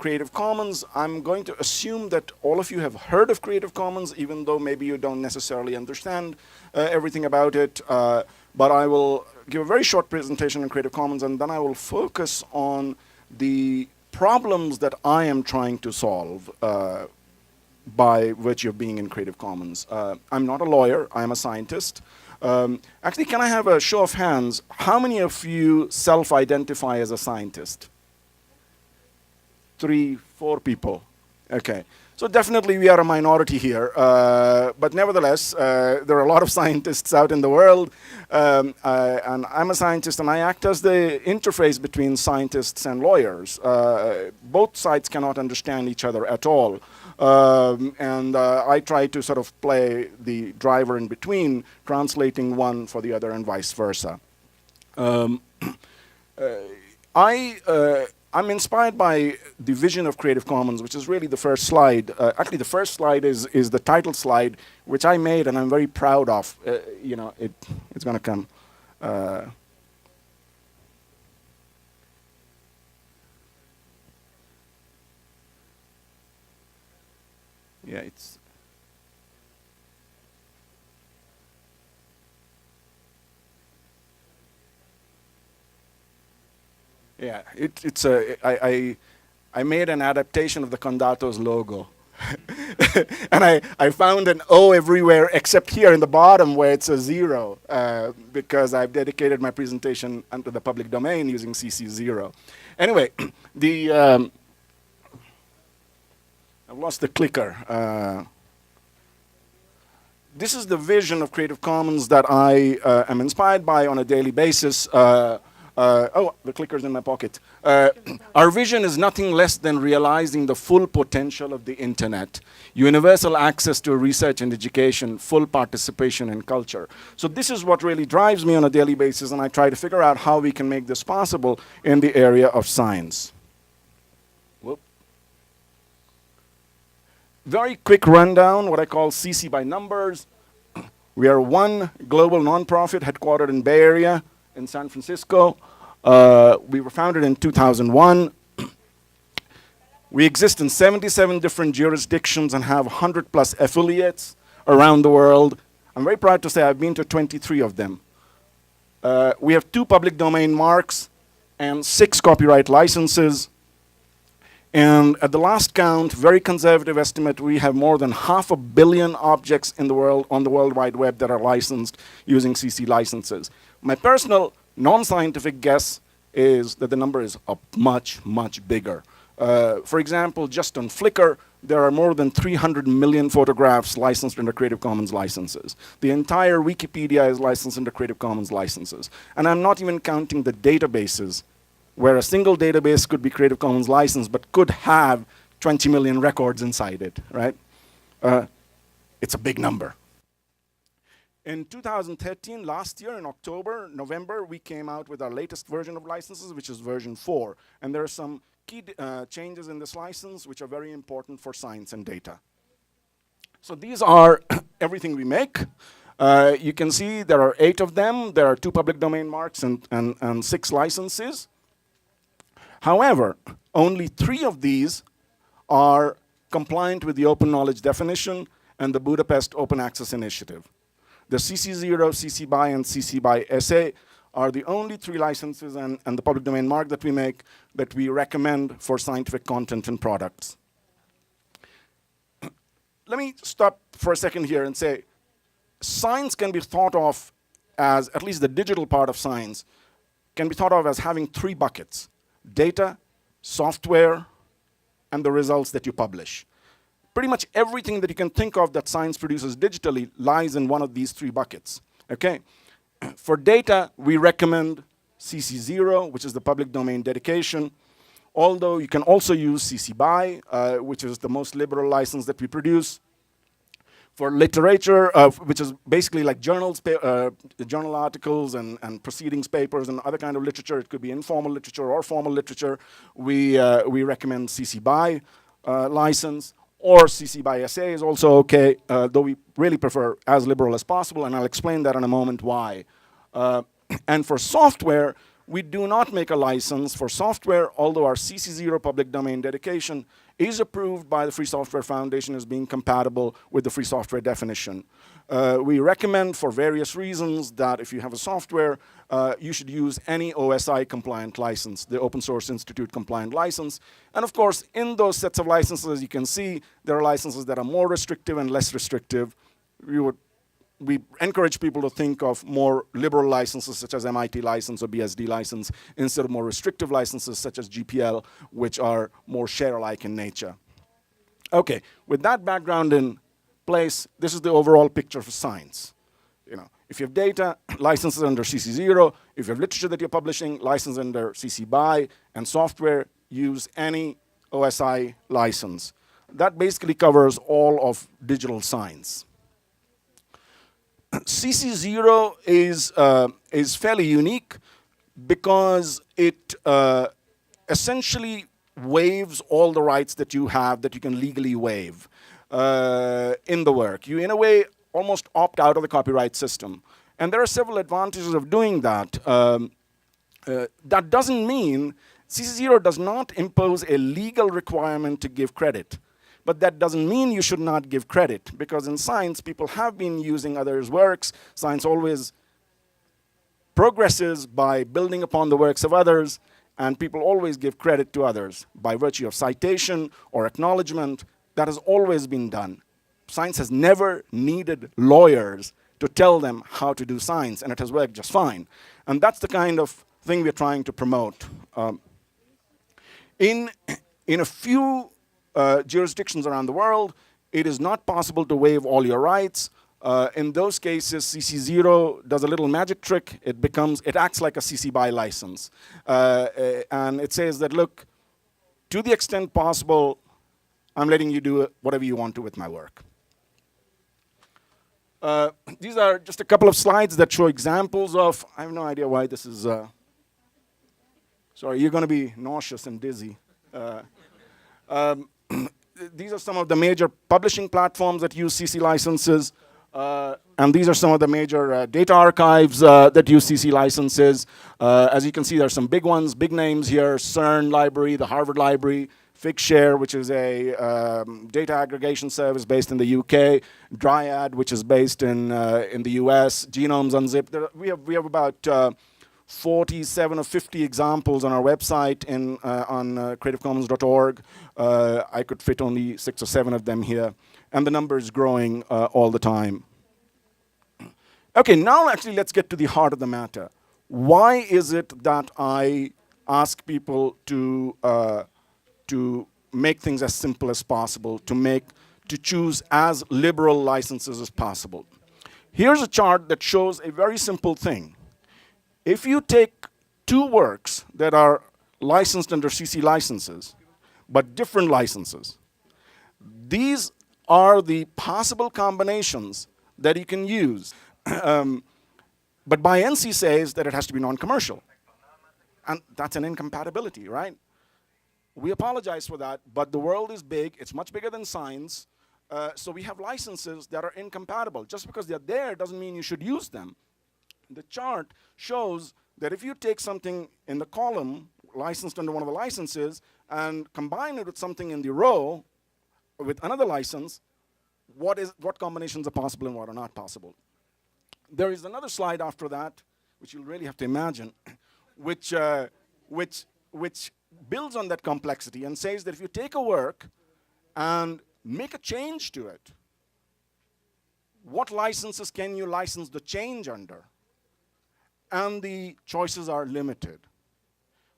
Creative Commons, I'm going to assume that all of you have heard of Creative Commons, even though maybe you don't necessarily understand everything about it. But I will give a very short presentation on Creative Commons, and then I will focus on the problems that I am trying to solve by virtue of being in Creative Commons. I'm not a lawyer, I'm a scientist. Actually, can I have a show of hands? How many of you self-identify as a scientist? 3, 4 people. Okay. So definitely we are a minority here. But nevertheless, there are a lot of scientists out in the world. And I'm a scientist, and I act as the interface between scientists and lawyers. Both sides cannot understand each other at all. I try to sort of play the driver in between, translating one for the other and vice versa. I'm inspired by the vision of Creative Commons, which is really the first slide. Actually, the first slide is the title slide, which I made, and I'm very proud of. You know, it's going to come. Yeah, it's. Yeah, it's a. I made an adaptation of the Condato's logo, and I found an O everywhere except here in the bottom where it's a 0, because I've dedicated my presentation unto the public domain using CC0. Anyway, the. I've lost the clicker. This is the vision of Creative Commons that I am inspired by on a daily basis. Oh, the clicker's in my pocket. Our vision is nothing less than realizing the full potential of the internet. Universal access to research and education, full participation in culture. So this is what really drives me on a daily basis, and I try to figure out how we can make this possible in the area of science. Whoop. Very quick rundown, what I call CC by numbers. We are one global nonprofit headquartered in Bay Area in San Francisco. We were founded in 2001. We exist in 77 different jurisdictions and have 100+ affiliates around the world. I'm very proud to say I've been to 23 of them. We have 2 public domain marks and 6 copyright licenses. And at the last count, very conservative estimate, we have more than 500 million objects in the world, on the World Wide Web, that are licensed using CC licenses. My personal non-scientific guess is that the number is much, much bigger. For example, just on Flickr, there are more than 300 million photographs licensed under Creative Commons licenses. The entire Wikipedia is licensed under Creative Commons licenses. And I'm not even counting the databases, where a single database could be Creative Commons licensed, but could have 20 million records inside it, right? It's a big number. In 2013, last year, in October, November, we came out with our latest version of licenses, which is version 4. And there are some key changes in this license, which are very important for science and data. So these are everything we make. You can see there are 8 of them. There are 2 public domain marks and 6 licenses. However, only 3 of these are compliant with the Open Knowledge Definition and the Budapest Open Access Initiative. The CC0, CC BY, and CC BY SA are the only 3 licenses and the public domain mark that we make that we recommend for scientific content and products. Let me stop for a second here and say, science can be thought of as, at least the digital part of science, can be thought of as having 3 buckets: data, software, and the results that you publish. Pretty much everything that you can think of that science produces digitally lies in one of these 3 buckets, okay? For data, we recommend CC0, which is the public domain dedication, although you can also use CC BY, which is the most liberal license that we produce. For literature, which is basically like journals, journal articles and proceedings papers and other kind of literature, it could be informal literature or formal literature, we recommend CC BY license, or CC BY SA is also okay, though we really prefer as liberal as possible, and I'll explain that in a moment why. And for software, we do not make a license for software, although our CC0 public domain dedication is approved by the Free Software Foundation as being compatible with the free software definition. We recommend for various reasons that if you have a software, you should use any OSI compliant license, the Open Source Institute compliant license. And of course, in those sets of licenses, as you can see, there are licenses that are more restrictive and less restrictive. We encourage people to think of more liberal licenses such as MIT license or BSD license instead of more restrictive licenses such as GPL, which are more share-alike in nature. Okay, with that background in place, this is the overall picture for science. If you have data, licenses under CC0. If you have literature that you're publishing, license under CC BY, and software, use any OSI license. That basically covers all of digital science. CC0 is fairly unique because it essentially waives all the rights that you have that you can legally waive in the work. You, in a way, almost opt out of the copyright system. And there are several advantages of doing that. That doesn't mean CC0 does not impose a legal requirement to give credit. But that doesn't mean you should not give credit, because in science, people have been using others' works. Science always progresses by building upon the works of others, and people always give credit to others by virtue of citation or acknowledgement. That has always been done. Science has never needed lawyers to tell them how to do science, and it has worked just fine. And that's the kind of thing we're trying to promote. In a few jurisdictions around the world, it is not possible to waive all your rights. In those cases, CC0 does a little magic trick. It acts like a CC BY license. And it says that, look, to the extent possible, I'm letting you do whatever you want to with my work. These are just a couple of slides that show examples of, I have no idea why this is, sorry, you're going to be nauseous and dizzy. These are some of the major publishing platforms that use CC licenses. And these are some of the major data archives that use CC licenses. As you can see, there are some big ones, big names here: CERN Library, the Harvard Library, Figshare, which is a data aggregation service based in the UK, Dryad, which is based in the US, Genomes Unzipped. We have about 47 or 50 examples on our website on creativecommons.org. I could fit only 6 or 7 of them here. And the number is growing all the time. Okay, now actually let's get to the heart of the matter. Why is it that I ask people to make things as simple as possible, to choose as liberal licenses as possible? Here's a chart that shows a very simple thing. If you take 2 works that are licensed under CC licenses, but different licenses, these are the possible combinations that you can use. But BY-NC says that it has to be non-commercial. And that's an incompatibility, right? We apologize for that, but the world is big. It's much bigger than science. So we have licenses that are incompatible. Just because they're there doesn't mean you should use them. The chart shows that if you take something in the column licensed under one of the licenses and combine it with something in the row with another license, what combinations are possible and what are not possible. There is another slide after that, which you'll really have to imagine, which builds on that complexity and says that if you take a work and make a change to it, what licenses can you license the change under? And the choices are limited.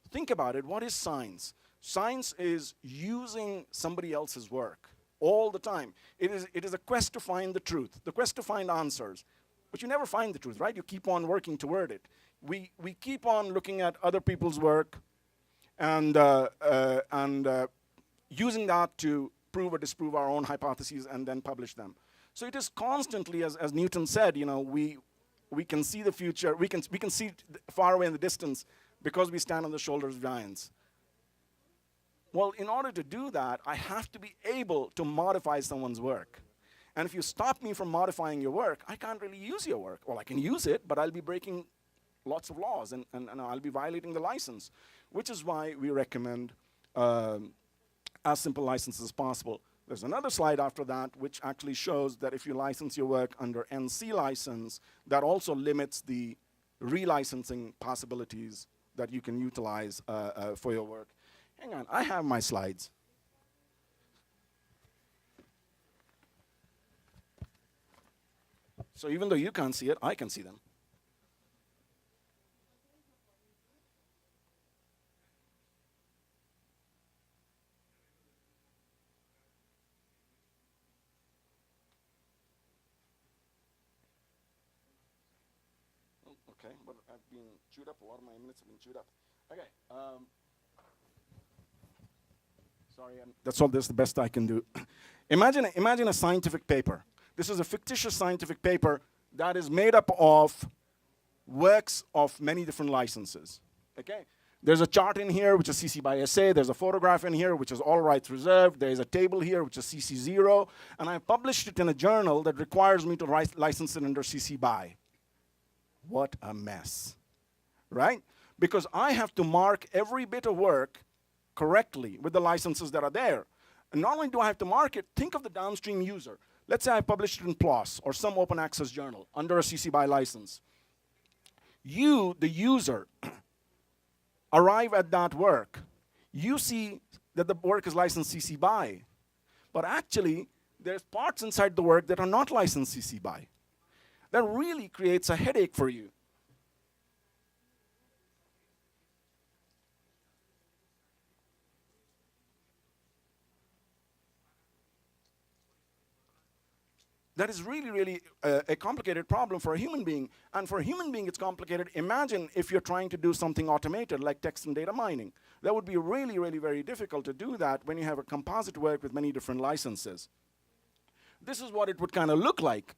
Think about it. What is science? Science is using somebody else's work all the time. It is a quest to find the truth, the quest to find answers. But you never find the truth, right? You keep on working toward it. We keep on looking at other people's work and using that to prove or disprove our own hypotheses and then publish them. So it is constantly, as Newton said, we can see the future, we can see far away in the distance because we stand on the shoulders of giants. Well, in order to do that, I have to be able to modify someone's work. And if you stop me from modifying your work, I can't really use your work. Well, I can use it, but I'll be breaking lots of laws, and I'll be violating the license, which is why we recommend as simple licenses as possible. There's another slide after that which actually shows that if you license your work under NC license, that also limits the relicensing possibilities that you can utilize for your work. Hang on, I have my slides. So even though you can't see it, I can see them. Okay, but I've been chewed up. A lot of my minutes have been chewed up. Okay. Sorry, that's the best I can do. Imagine a scientific paper. This is a fictitious scientific paper that is made up of works of many different licenses. Okay? There's a chart in here, which is CC by SA. There's a photograph in here, which is all rights reserved. There's a table here, which is CC 0. And I published it in a journal that requires me to license it under CC BY. What a mess, right? Because I have to mark every bit of work correctly with the licenses that are there. And not only do I have to mark it, think of the downstream user. Let's say I published it in PLOS or some open access journal under a CC BY license. You, the user, arrive at that work. You see that the work is licensed CC BY. But actually, there's parts inside the work that are not licensed CC BY. That really creates a headache for you. That is really, really a complicated problem for a human being. And for a human being, it's complicated. Imagine if you're trying to do something automated, like text and data mining. That would be really, really very difficult to do that when you have a composite work with many different licenses. This is what it would kind of look like.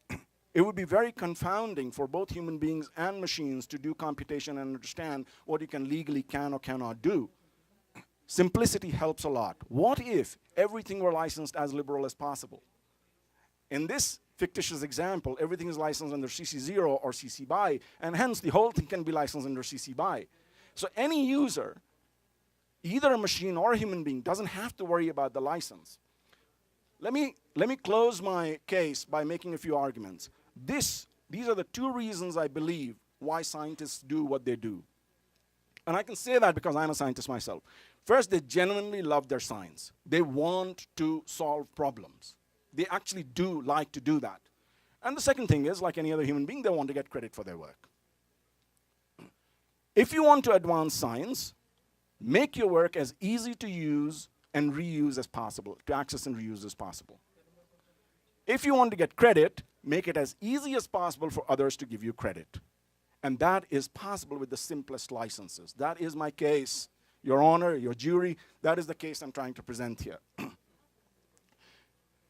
It would be very confounding for both human beings and machines to do computation and understand what you legally can or cannot do. Simplicity helps a lot. What if everything were licensed as liberal as possible? In this fictitious example, everything is licensed under CC 0 or CC BY, and hence the whole thing can be licensed under CC BY. So any user, either a machine or a human being, doesn't have to worry about the license. Let me close my case by making a few arguments. These are the two reasons I believe why scientists do what they do. And I can say that because I'm a scientist myself. First, they genuinely love their science. They want to solve problems. They actually do like to do that. And the second thing is, like any other human being, they want to get credit for their work. If you want to advance science, make your work as easy to use and reuse as possible, to access and reuse as possible. If you want to get credit, make it as easy as possible for others to give you credit. And that is possible with the simplest licenses. That is my case, Your Honor, your jury. That is the case I'm trying to present here.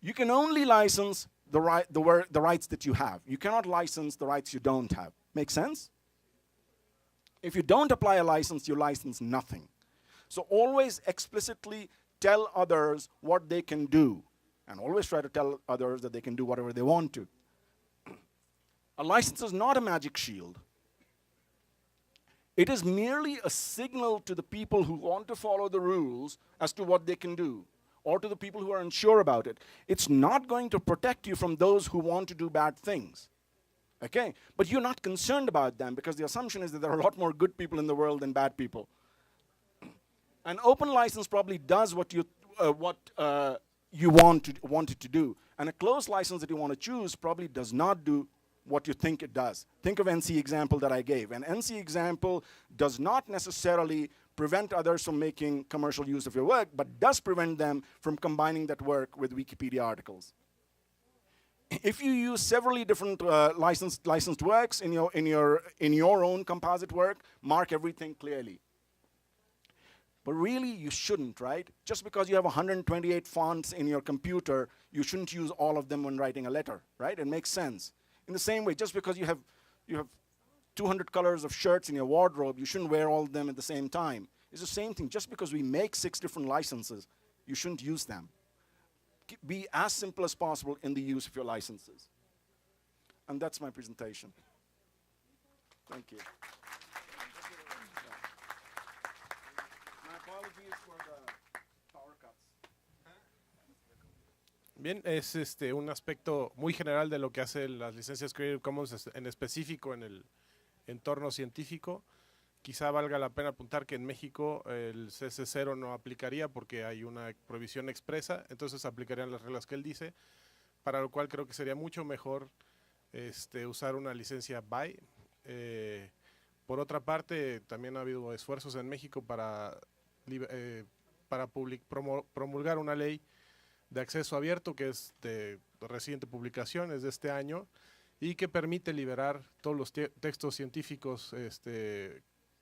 You can only license the rights that you have. You cannot license the rights you don't have. Make sense? If you don't apply a license, you license nothing. So always explicitly tell others what they can do. And always try to tell others that they can do whatever they want to. A license is not a magic shield. It is merely a signal to the people who want to follow the rules as to what they can do, or to the people who are unsure about it. It's not going to protect you from those who want to do bad things. Okay? But you're not concerned about them because the assumption is that there are a lot more good people in the world than bad people. An open license probably does what you want it to do. And a closed license that you want to choose probably does not do what you think it does. Think of NC example that I gave. An NC example does not necessarily prevent others from making commercial use of your work, but does prevent them from combining that work with Wikipedia articles. If you use several different licensed works in your own composite work, mark everything clearly. But really, you shouldn't, right? Just because you have 128 fonts in your computer, you shouldn't use all of them when writing a letter, right? It makes sense. In the same way, just because you have 200 colors of shirts in your wardrobe, you shouldn't wear all of them at the same time. It's the same thing. Just because we make 6 different licenses, you shouldn't use them. Be as simple as possible in the use of your licenses. And that's my presentation. Thank you. Bien, es un aspecto muy general de lo que hacen las licencias Creative Commons, en específico en el entorno científico. Quizá valga la pena apuntar que en México el CC0 no aplicaría porque hay una prohibición expresa, entonces aplicarían las reglas que él dice, para lo cual creo que sería mucho mejor usar una licencia BY. Por otra parte, también ha habido esfuerzos en México para promulgar una ley de acceso abierto que es de reciente publicación, es de este año, y que permite liberar todos los textos científicos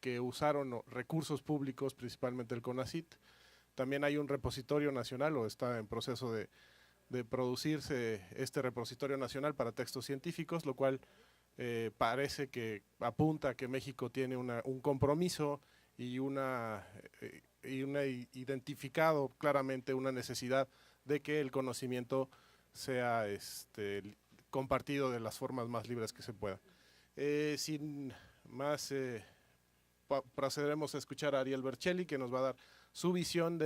que usaron recursos públicos, principalmente el CONACYT. También hay un repositorio nacional, o está en proceso de producirse este repositorio nacional para textos científicos, lo cual parece que apunta a que México tiene un compromiso y una identificado claramente una necesidad de que el conocimiento sea compartido de las formas más libres que se pueda. Sin más, procederemos a escuchar a Ariel Berchelli, que nos va a dar su visión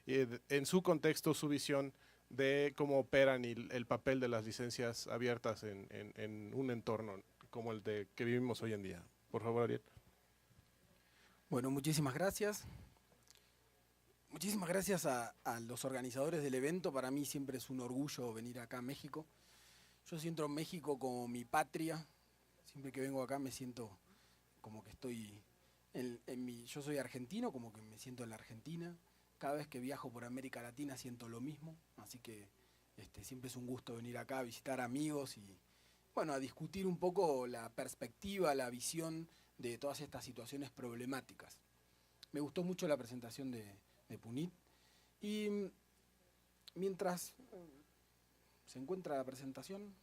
en su contexto, su visión de cómo operan y el papel de las licencias abiertas en un entorno como el que vivimos hoy en día. Por favor, Ariel. Bueno, muchísimas gracias. Muchísimas gracias a los organizadores del evento. Para mí siempre es un orgullo venir acá a México. Yo siento México como mi patria. Siempre que vengo acá me siento como que estoy yo soy argentino, como que me siento en la Argentina. Cada vez que viajo por América Latina siento lo mismo. Así que siempre es un gusto venir acá a visitar amigos y, bueno, a discutir un poco la perspectiva, la visión de todas estas situaciones problemáticas. Me gustó mucho la presentación de Punit. Y mientras se encuentra la presentación,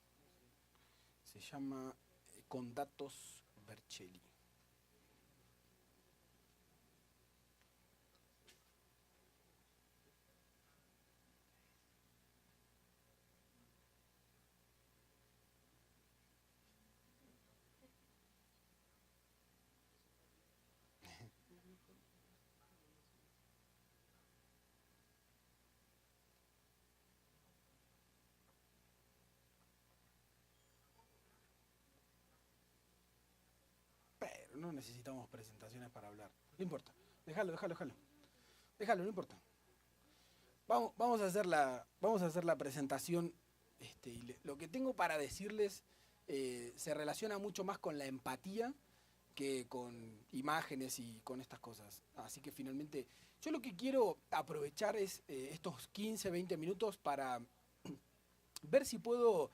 se llama Con datos Berchelli. Pero no necesitamos presentaciones para hablar. No importa. Déjalo. Déjalo, no importa. Vamos a hacer la presentación. Lo que tengo para decirles se relaciona mucho más con la empatía que con imágenes y con estas cosas. Así que finalmente, yo lo que quiero aprovechar es estos 15, 20 minutos para ver si puedo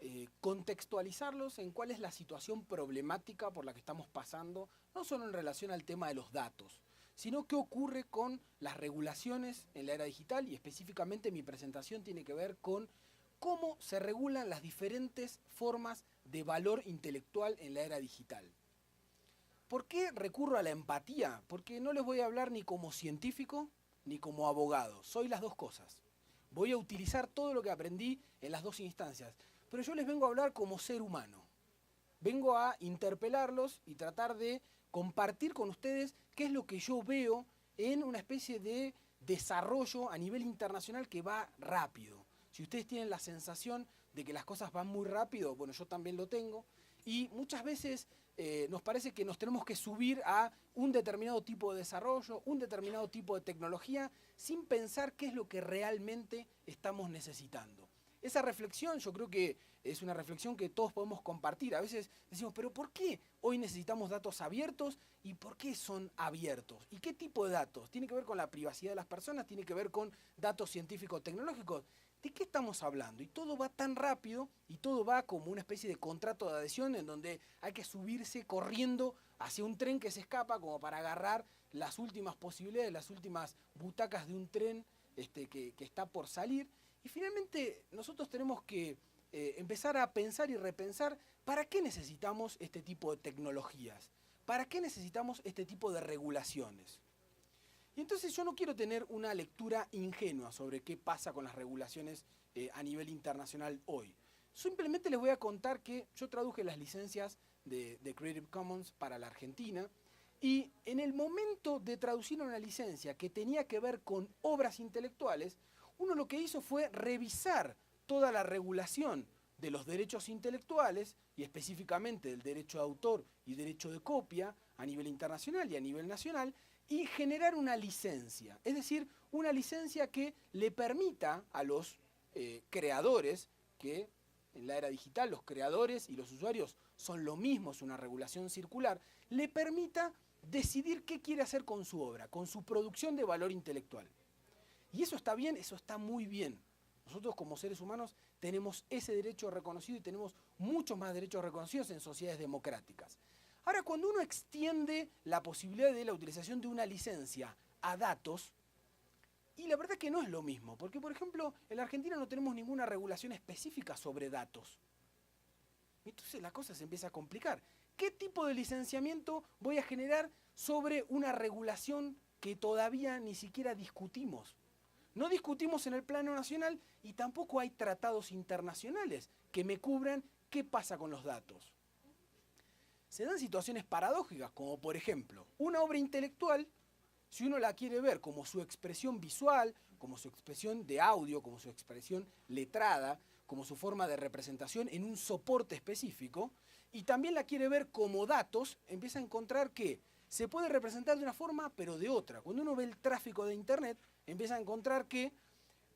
eh, contextualizarlos en cuál es la situación problemática por la que estamos pasando, no solo en relación al tema de los datos, sino qué ocurre con las regulaciones en la era digital, y específicamente mi presentación tiene que ver con cómo se regulan las diferentes formas de valor intelectual en la era digital. ¿Por qué recurro a la empatía? Porque no les voy a hablar ni como científico ni como abogado, soy las dos cosas. Voy a utilizar todo lo que aprendí en las dos instancias, pero yo les vengo a hablar como ser humano. Vengo a interpelarlos y tratar de compartir con ustedes qué es lo que yo veo en una especie de desarrollo a nivel internacional que va rápido. Si ustedes tienen la sensación de que las cosas van muy rápido, bueno, yo también lo tengo. Y muchas veces nos parece que nos tenemos que subir a un determinado tipo de desarrollo, un determinado tipo de tecnología, sin pensar qué es lo que realmente estamos necesitando. Esa reflexión yo creo que es una reflexión que todos podemos compartir. A veces decimos, pero ¿por qué hoy necesitamos datos abiertos y por qué son abiertos? ¿Y qué tipo de datos? ¿Tiene que ver con la privacidad de las personas? ¿Tiene que ver con datos científico-tecnológicos? ¿De qué estamos hablando? Y todo va tan rápido y todo va como una especie de contrato de adhesión en donde hay que subirse corriendo hacia un tren que se escapa como para agarrar las últimas posibilidades, las últimas butacas de un tren que está por salir. Y finalmente nosotros tenemos que empezar a pensar y repensar para qué necesitamos este tipo de tecnologías, para qué necesitamos este tipo de regulaciones. Y entonces yo no quiero tener una lectura ingenua sobre qué pasa con las regulaciones a nivel internacional hoy. Simplemente les voy a contar que yo traduje las licencias de Creative Commons para la Argentina Y en el momento de traducir una licencia que tenía que ver con obras intelectuales, uno lo que hizo fue revisar toda la regulación de los derechos intelectuales y específicamente del derecho de autor y derecho de copia a nivel internacional y a nivel nacional y generar una licencia, es decir, una licencia que le permita a los creadores, que en la era digital los creadores y los usuarios son lo mismo, es una regulación circular, le permita decidir qué quiere hacer con su obra, con su producción de valor intelectual. Y eso está bien, eso está muy bien. Nosotros como seres humanos tenemos ese derecho reconocido y tenemos muchos más derechos reconocidos en sociedades democráticas. Ahora, cuando uno extiende la posibilidad de la utilización de una licencia a datos, y la verdad que no es lo mismo, porque por ejemplo, en la Argentina no tenemos ninguna regulación específica sobre datos. Entonces la cosa se empieza a complicar. ¿Qué tipo de licenciamiento voy a generar sobre una regulación que todavía ni siquiera discutimos? No discutimos en el plano nacional y tampoco hay tratados internacionales que me cubran qué pasa con los datos. Se dan situaciones paradójicas, como por ejemplo, una obra intelectual, si uno la quiere ver como su expresión visual, como su expresión de audio, como su expresión letrada, como su forma de representación en un soporte específico, y también la quiere ver como datos, empieza a encontrar que se puede representar de una forma, pero de otra. Cuando uno ve el tráfico de Internet, empieza a encontrar que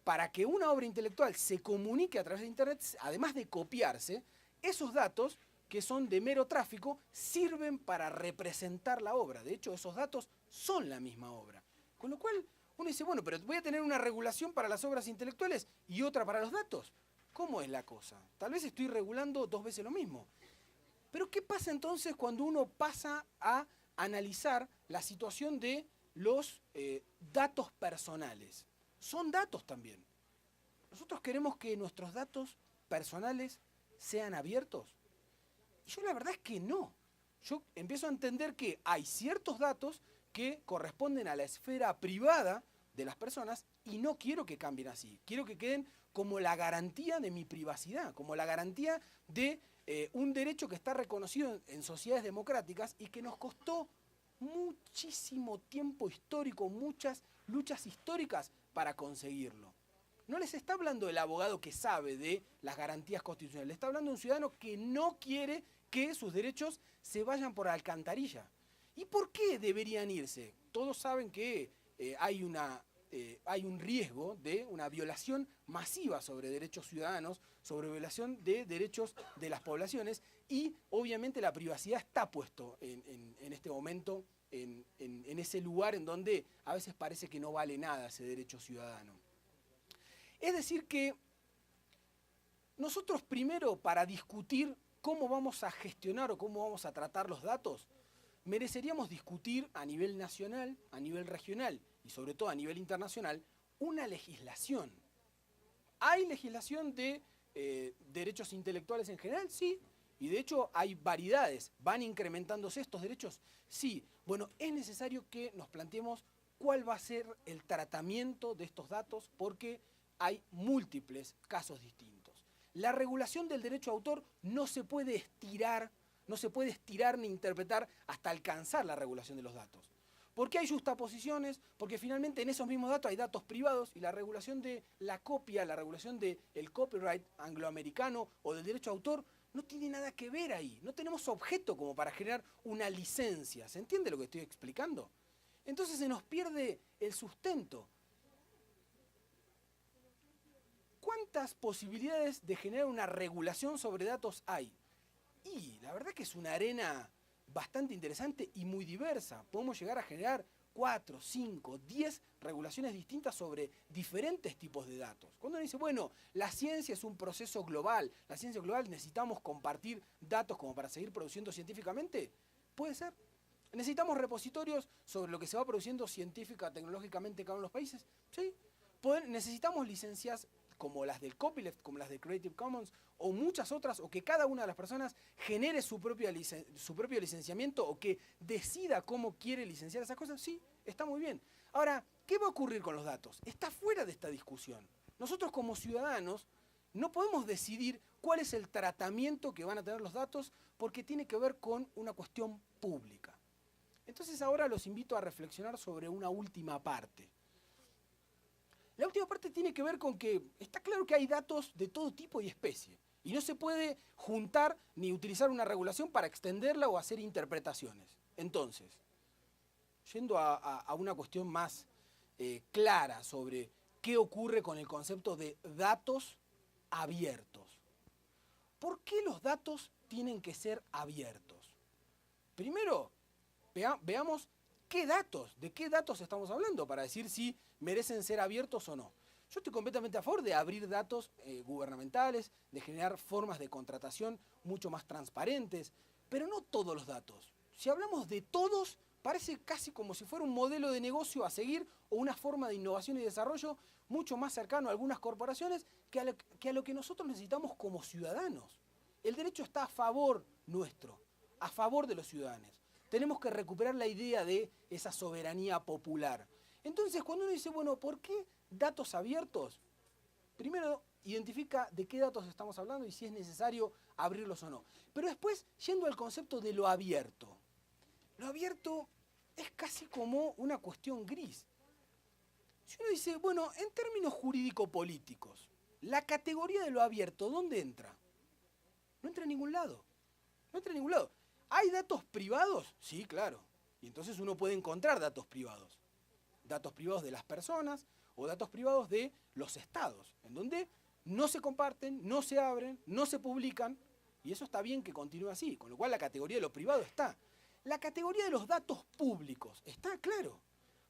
para que una obra intelectual se comunique a través de Internet, además de copiarse, esos datos, que son de mero tráfico, sirven para representar la obra. De hecho, esos datos son la misma obra. Con lo cual, uno dice, bueno, pero voy a tener una regulación para las obras intelectuales y otra para los datos. ¿Cómo es la cosa? Tal vez estoy regulando dos veces lo mismo. Pero ¿qué pasa entonces cuando uno pasa a analizar la situación de los datos personales? Son datos también. Nosotros queremos que nuestros datos personales sean abiertos. Y yo la verdad es que no. Yo empiezo a entender que hay ciertos datos que corresponden a la esfera privada de las personas y no quiero que cambien así. Quiero que queden como la garantía de mi privacidad, como la garantía de un derecho que está reconocido en sociedades democráticas y que nos costó muchísimo tiempo histórico, muchas luchas históricas para conseguirlo. No les está hablando el abogado que sabe de las garantías constitucionales, les está hablando un ciudadano que no quiere que sus derechos se vayan por alcantarilla. ¿Y por qué deberían irse? Todos saben que hay un riesgo de una violación masiva sobre derechos ciudadanos, sobre violación de derechos de las poblaciones y obviamente la privacidad está puesto en este momento en ese lugar en donde a veces parece que no vale nada ese derecho ciudadano. Es decir que nosotros primero para discutir cómo vamos a gestionar o cómo vamos a tratar los datos, mereceríamos discutir a nivel nacional, a nivel regional y sobre todo a nivel internacional, una legislación. ¿Hay legislación de derechos intelectuales en general? Sí. Y de hecho hay variedades. ¿Van incrementándose estos derechos? Sí. Bueno, es necesario que nos planteemos cuál va a ser el tratamiento de estos datos porque hay múltiples casos distintos. La regulación del derecho a autor no se puede estirar ni interpretar hasta alcanzar la regulación de los datos. ¿Por qué hay justaposiciones? Porque finalmente en esos mismos datos hay datos privados y la regulación de la copia, la regulación del copyright angloamericano o del derecho a autor no tiene nada que ver ahí. No tenemos objeto como para generar una licencia. ¿Se entiende lo que estoy explicando? Entonces se nos pierde el sustento. ¿Cuántas posibilidades de generar una regulación sobre datos hay? Y la verdad que es una arena bastante interesante y muy diversa. Podemos llegar a generar 4, 5, 10 regulaciones distintas sobre diferentes tipos de datos. Cuando uno dice, bueno, la ciencia es un proceso global, la ciencia global necesitamos compartir datos como para seguir produciendo científicamente, puede ser. ¿Necesitamos repositorios sobre lo que se va produciendo científica, tecnológicamente en cada uno de los países? Sí. ¿Necesitamos licencias como las del copyleft, como las de Creative Commons, o muchas otras, o que cada una de las personas genere su propio licenciamiento, o que decida cómo quiere licenciar esas cosas? Sí, está muy bien. Ahora, ¿qué va a ocurrir con los datos? Está fuera de esta discusión. Nosotros como ciudadanos no podemos decidir cuál es el tratamiento que van a tener los datos, porque tiene que ver con una cuestión pública. Entonces ahora los invito a reflexionar sobre una última parte. La última parte tiene que ver con que está claro que hay datos de todo tipo y especie. Y no se puede juntar ni utilizar una regulación para extenderla o hacer interpretaciones. Entonces, yendo a una cuestión más clara sobre qué ocurre con el concepto de datos abiertos. ¿Por qué los datos tienen que ser abiertos? Primero, veamos de qué datos estamos hablando para decir si merecen ser abiertos o no. Yo estoy completamente a favor de abrir datos gubernamentales, de generar formas de contratación mucho más transparentes, pero no todos los datos. Si hablamos de todos, parece casi como si fuera un modelo de negocio a seguir o una forma de innovación y desarrollo mucho más cercano a algunas corporaciones que a lo que nosotros necesitamos como ciudadanos. El derecho está a favor nuestro, a favor de los ciudadanos. Tenemos que recuperar la idea de esa soberanía popular. Entonces, cuando uno dice, bueno, ¿por qué datos abiertos? Primero, identifica de qué datos estamos hablando y si es necesario abrirlos o no. Pero después, yendo al concepto de lo abierto. Lo abierto es casi como una cuestión gris. Si uno dice, bueno, en términos jurídico-políticos, la categoría de lo abierto, ¿dónde entra? No entra en ningún lado. No entra en ningún lado. ¿Hay datos privados? Sí, claro. Y entonces uno puede encontrar datos privados. Datos privados de las personas o datos privados de los estados, en donde no se comparten, no se abren, no se publican, y eso está bien que continúe así, con lo cual la categoría de lo privado está. La categoría de los datos públicos está claro.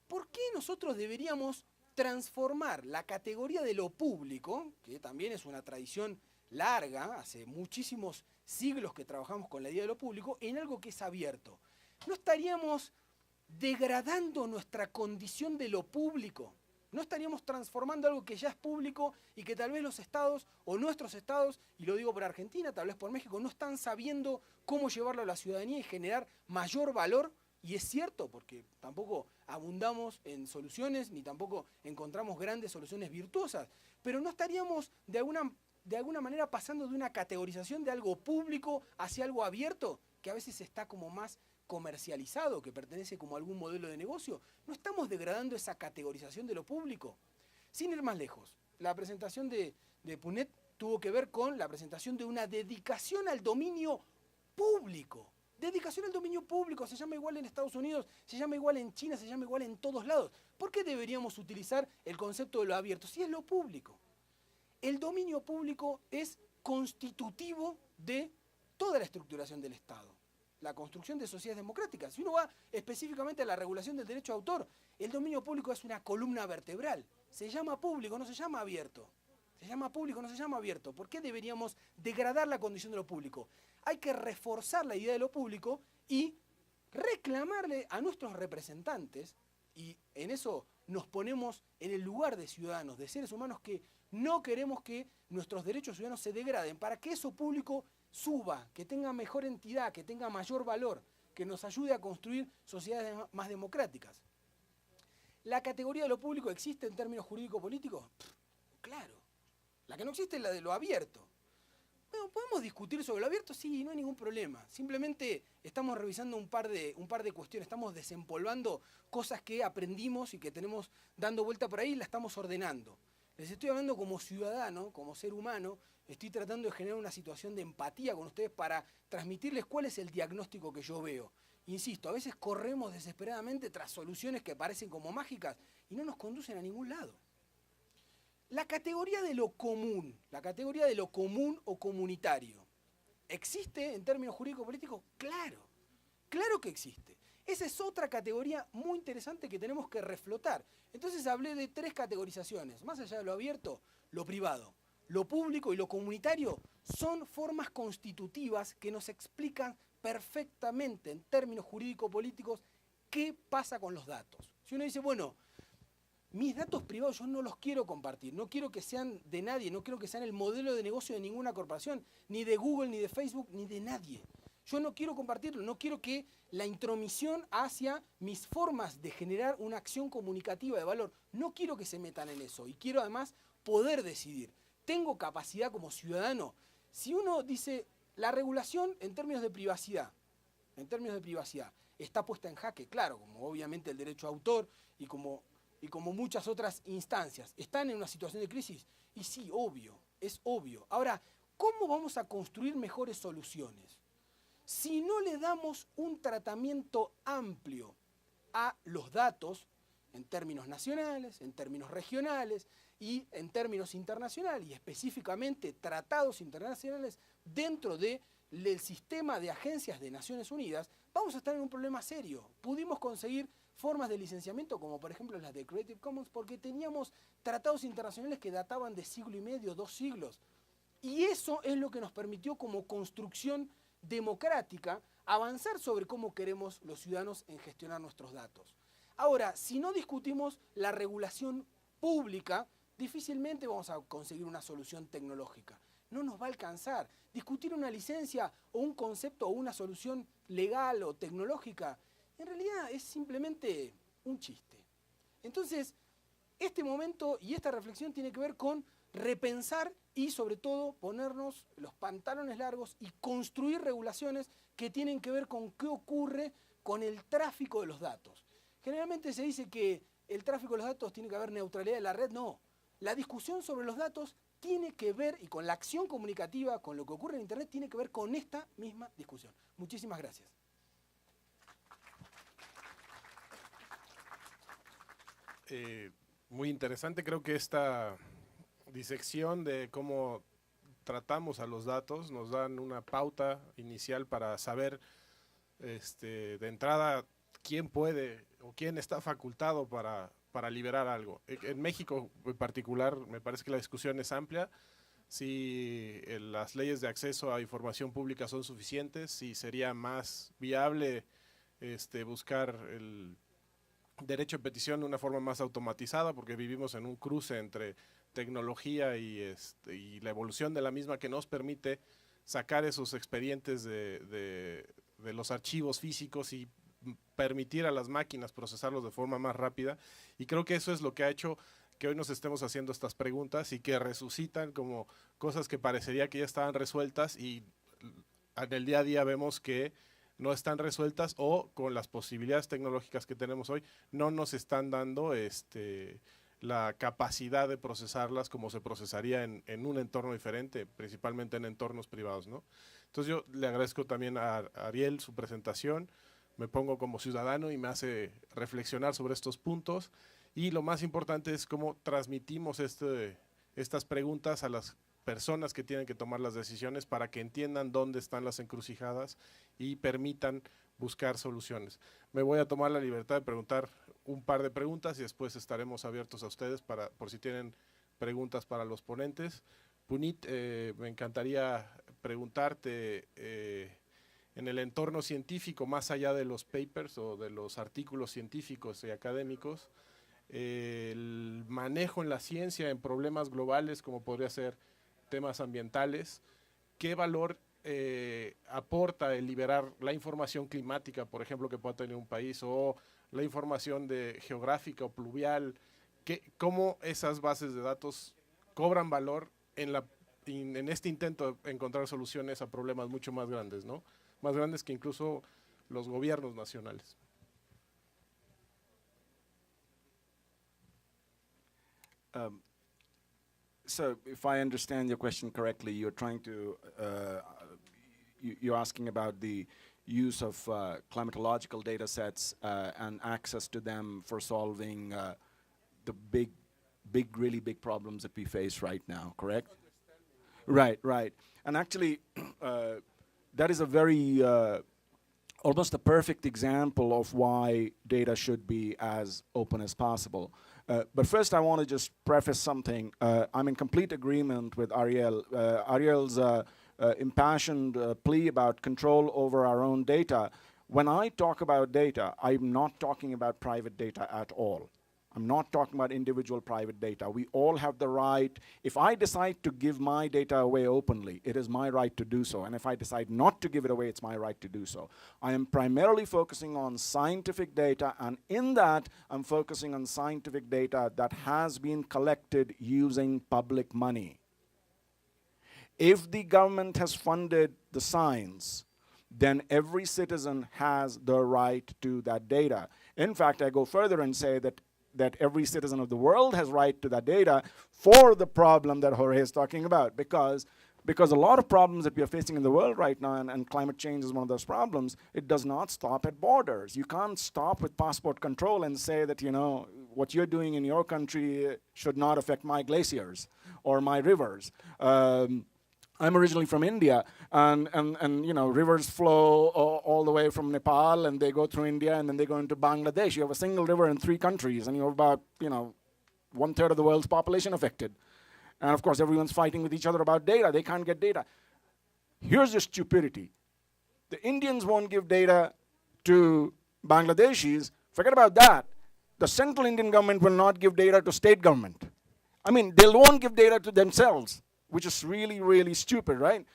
¿Por qué nosotros deberíamos transformar la categoría de lo público, que también es una tradición larga, hace muchísimos siglos que trabajamos con la idea de lo público, en algo que es abierto? ¿No estaríamos degradando nuestra condición de lo público? ¿No estaríamos transformando algo que ya es público y que tal vez los estados o nuestros estados, y lo digo por Argentina, tal vez por México, no están sabiendo cómo llevarlo a la ciudadanía y generar mayor valor? Y es cierto, porque tampoco abundamos en soluciones, ni tampoco encontramos grandes soluciones virtuosas, pero no estaríamos de alguna manera pasando de una categorización de algo público hacia algo abierto, que a veces está como más comercializado, que pertenece como a algún modelo de negocio. No estamos degradando esa categorización de lo público. Sin ir más lejos, la presentación de Punet tuvo que ver con la presentación de una dedicación al dominio público. Dedicación al dominio público, se llama igual en Estados Unidos, se llama igual en China, se llama igual en todos lados. ¿Por qué deberíamos utilizar el concepto de lo abierto? Si es lo público. El dominio público es constitutivo de toda la estructuración del Estado. La construcción de sociedades democráticas. Si uno va específicamente a la regulación del derecho de autor, el dominio público es una columna vertebral. Se llama público, no se llama abierto. Se llama público, no se llama abierto. ¿Por qué deberíamos degradar la condición de lo público? Hay que reforzar la idea de lo público y reclamarle a nuestros representantes, y en eso nos ponemos en el lugar de ciudadanos, de seres humanos que no queremos que nuestros derechos ciudadanos se degraden, para que eso público suba, que tenga mejor entidad, que tenga mayor valor, que nos ayude a construir sociedades más democráticas. ¿La categoría de lo público existe en términos jurídico-políticos? Claro. La que no existe es la de lo abierto. Bueno, ¿podemos discutir sobre lo abierto? Sí, no hay ningún problema. Simplemente estamos revisando un par de cuestiones, estamos desempolvando cosas que aprendimos y que tenemos dando vuelta por ahí y la estamos ordenando. Les estoy hablando como ciudadano, como ser humano, estoy tratando de generar una situación de empatía con ustedes para transmitirles cuál es el diagnóstico que yo veo. Insisto, a veces corremos desesperadamente tras soluciones que parecen como mágicas y no nos conducen a ningún lado. La categoría de lo común o comunitario, ¿existe en términos jurídico-políticos? Claro, claro que existe. Esa es otra categoría muy interesante que tenemos que reflotar. Entonces hablé de tres categorizaciones, más allá de lo abierto, lo privado, lo público y lo comunitario, son formas constitutivas que nos explican perfectamente en términos jurídico-políticos qué pasa con los datos. Si uno dice, bueno, mis datos privados yo no los quiero compartir, no quiero que sean de nadie, no quiero que sean el modelo de negocio de ninguna corporación, ni de Google, ni de Facebook, ni de nadie. Yo no quiero compartirlo, no quiero que la intromisión hacia mis formas de generar una acción comunicativa de valor, no quiero que se metan en eso y quiero además poder decidir. Tengo capacidad como ciudadano. Si uno dice la regulación en términos de privacidad, en términos de privacidad, está puesta en jaque, claro, como obviamente el derecho de autor y como muchas otras instancias, ¿están en una situación de crisis? Y sí, obvio, es obvio. Ahora, ¿cómo vamos a construir mejores soluciones? Si no le damos un tratamiento amplio a los datos, en términos nacionales, en términos regionales y en términos internacionales, y específicamente tratados internacionales dentro del sistema de agencias de Naciones Unidas, vamos a estar en un problema serio. Pudimos conseguir formas de licenciamiento, como por ejemplo las de Creative Commons, porque teníamos tratados internacionales que databan de siglo y medio, 2 siglos. Y eso es lo que nos permitió como construcción democrática avanzar sobre cómo queremos los ciudadanos en gestionar nuestros datos. Ahora, si no discutimos la regulación pública, difícilmente vamos a conseguir una solución tecnológica. No nos va a alcanzar. Discutir una licencia o un concepto o una solución legal o tecnológica, en realidad es simplemente un chiste. Entonces, este momento y esta reflexión tiene que ver con repensar y sobre todo ponernos los pantalones largos y construir regulaciones que tienen que ver con qué ocurre con el tráfico de los datos. Generalmente se dice que el tráfico de los datos tiene que haber neutralidad de la red. No, la discusión sobre los datos tiene que ver, y con la acción comunicativa, con lo que ocurre en Internet, tiene que ver con esta misma discusión. Muchísimas gracias. Muy interesante, creo que esta disección de cómo tratamos a los datos nos dan una pauta inicial para saber de entrada quién puede o quién está facultado para liberar algo. En México en particular me parece que la discusión es amplia, si las leyes de acceso a información pública son suficientes, si sería más viable buscar el derecho de petición de una forma más automatizada, porque vivimos en un cruce entre tecnología y la evolución de la misma que nos permite sacar esos expedientes de los archivos físicos y permitir a las máquinas procesarlos de forma más rápida. Y creo que eso es lo que ha hecho que hoy nos estemos haciendo estas preguntas y que resucitan como cosas que parecería que ya estaban resueltas y en el día a día vemos que no están resueltas o con las posibilidades tecnológicas que tenemos hoy no nos están dando la capacidad de procesarlas como se procesaría en un entorno diferente, principalmente en entornos privados, ¿no? Entonces yo le agradezco también a Ariel su presentación, me pongo como ciudadano y me hace reflexionar sobre estos puntos y lo más importante es cómo transmitimos estas preguntas a las personas que tienen que tomar las decisiones para que entiendan dónde están las encrucijadas y permitan buscar soluciones. Me voy a tomar la libertad de preguntar un par de preguntas y después estaremos abiertos a ustedes por si tienen preguntas para los ponentes. Punit, me encantaría preguntarte en el entorno científico, más allá de los papers o de los artículos científicos y académicos, el manejo en la ciencia en problemas globales como podría ser temas ambientales, ¿qué valor aporta el liberar la información climática, por ejemplo, que pueda tener un país, o la información geográfica o pluvial? ¿Cómo esas bases de datos cobran valor en este intento de encontrar soluciones a problemas mucho más grandes, ¿no? Más grandes que incluso los gobiernos nacionales? So if I understand your question correctly, you're trying to, you're asking about the use of climatological data sets and access to them for solving the really big problems that we face right now, correct? Right, right. And actually, that is a very, almost a perfect example of why data should be as open as possible. But first I want to just preface something. I'm in complete agreement with Ariel. Ariel's impassioned plea about control over our own data. When I talk about data, I'm not talking about private data at all. I'm not talking about individual private data. We all have the right. If I decide to give my data away openly, it is my right to do so. And if I decide not to give it away, it's my right to do so. I am primarily focusing on scientific data, and in that, I'm focusing on scientific data that has been collected using public money. If the government has funded the science, then every citizen has the right to that data. In fact, I go further and say that every citizen of the world has right to that data for the problem that Jorge is talking about, because a lot of problems that we are facing in the world right now, and climate change is one of those problems, it does not stop at borders. You can't stop with passport control and say that, you know, what you're doing in your country should not affect my glaciers or my rivers. I'm originally from India, and you know, rivers flow all the way from Nepal, and they go through India, and then they go into Bangladesh. You have a single river in 3 countries, and you have about, you know, 1/3 of the world's population affected. And of course, everyone's fighting with each other about data. They can't get data. Here's the stupidity. The Indians won't give data to Bangladeshis. Forget about that. The central Indian government will not give data to state government. I mean, they won't give data to themselves, which is really, really stupid, right?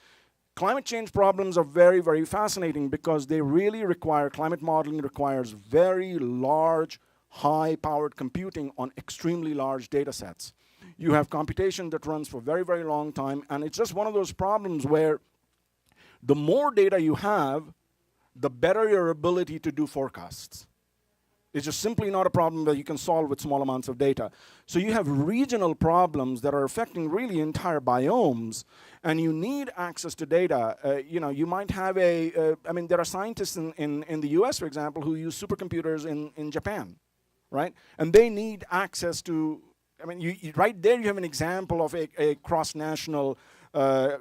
Climate change problems are very, very fascinating because they really require, climate modeling requires very large, high-powered computing on extremely large data sets. You have computation that runs for a very, very long time, and it's just one of those problems where the more data you have, the better your ability to do forecasts. It's just simply not a problem that you can solve with small amounts of data. So you have regional problems that are affecting really entire biomes, and you need access to data. You know, you might have I mean, there are scientists in the US, for example, who use supercomputers in Japan, right? And they need access to, I mean, right there you have an example of a cross-national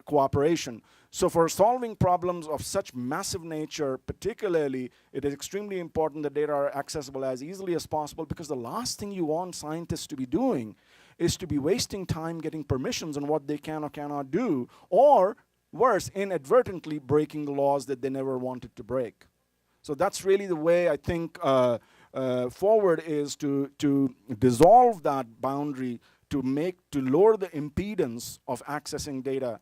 cooperation. So for solving problems of such massive nature, particularly, it is extremely important that data are accessible as easily as possible, because the last thing you want scientists to be doing is to be wasting time getting permissions on what they can or cannot do, or worse, inadvertently breaking the laws that they never wanted to break. So that's really the way I think forward is to dissolve that boundary, to lower the impedance of accessing data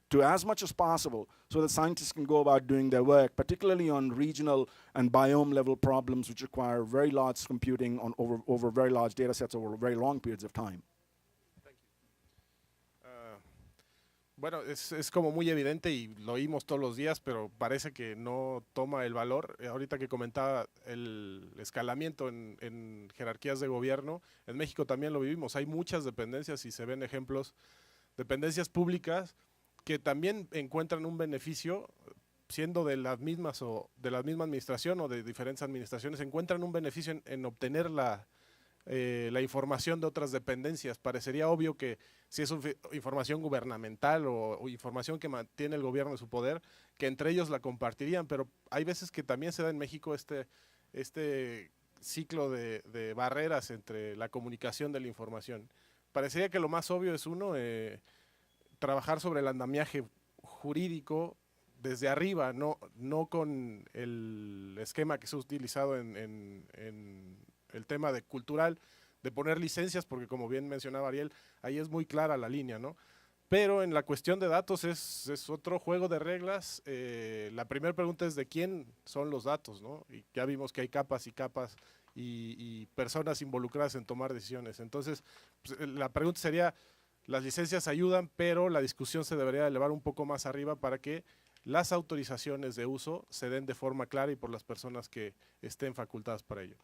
to as much as possible, so that scientists can go about doing their work, particularly on regional and biome level problems which require very large computing over very large data sets over very long periods of time. Bueno, es como muy evidente y lo oímos todos los días, pero parece que no toma el valor. Ahorita que comentaba el escalamiento en jerarquías de gobierno, en México también lo vivimos. Hay muchas dependencias y se ven ejemplos, dependencias públicas que también encuentran un beneficio, siendo de las mismas o de la misma administración o de diferentes administraciones, encuentran un beneficio en obtener la información de otras dependencias. Parecería obvio que si es información gubernamental o información que mantiene el gobierno en su poder, que entre ellos la compartirían, pero hay veces que también se da en México este ciclo de barreras entre la comunicación de la información. Parecería que lo más obvio es trabajar sobre el andamiaje jurídico desde arriba, no con el esquema que se ha utilizado en el tema cultural, de poner licencias, porque como bien mencionaba Ariel, ahí es muy clara la línea, ¿no? Pero en la cuestión de datos es otro juego de reglas. La primera pregunta es de quién son los datos, ¿no? Y ya vimos que hay capas y capas y personas involucradas en tomar decisiones. Entonces, pues, la pregunta sería, las licencias ayudan, pero la discusión se debería elevar un poco más arriba para que las autorizaciones de uso se den de forma clara y por las personas que estén facultadas para ello.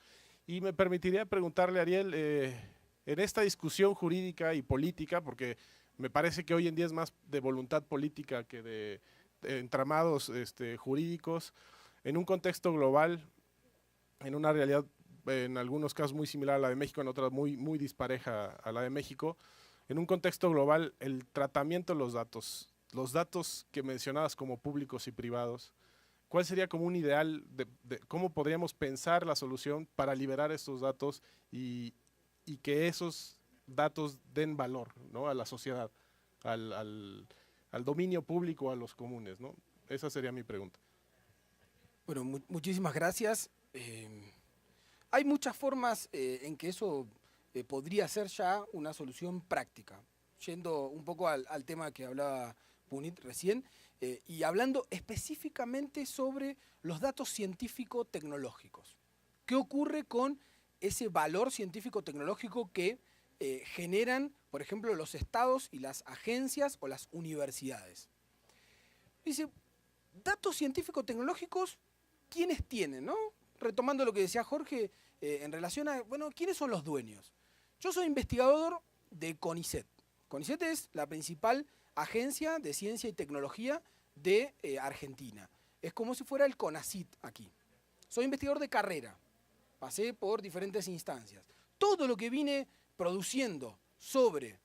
Y me permitiría preguntarle a Ariel, en esta discusión jurídica y política, porque me parece que hoy en día es más de voluntad política que de entramados jurídicos, en un contexto global, en una realidad en algunos casos muy similar a la de México, en otras muy, muy dispareja a la de México, en un contexto global, el tratamiento de los datos que mencionabas como públicos y privados, ¿cuál sería como un ideal de cómo podríamos pensar la solución para liberar estos datos y que esos datos den valor, ¿no?, a la sociedad, al dominio público, a los comunes, ¿no? Esa sería mi pregunta. Bueno, muchísimas gracias. Hay muchas formas en que eso podría ser ya una solución práctica. Yendo un poco al tema que hablaba Punit recién, y hablando específicamente sobre los datos científico-tecnológicos. ¿Qué ocurre con ese valor científico-tecnológico que generan, por ejemplo, los estados y las agencias o las universidades? Dice, datos científico-tecnológicos, ¿quiénes tienen, no? Retomando lo que decía Jorge en relación a, bueno, ¿quiénes son los dueños? Yo soy investigador de CONICET. CONICET es la principal agencia de ciencia y tecnología de Argentina. Es como si fuera el CONACYT aquí. Soy investigador de carrera. Pasé por diferentes instancias. Todo lo que vine produciendo sobre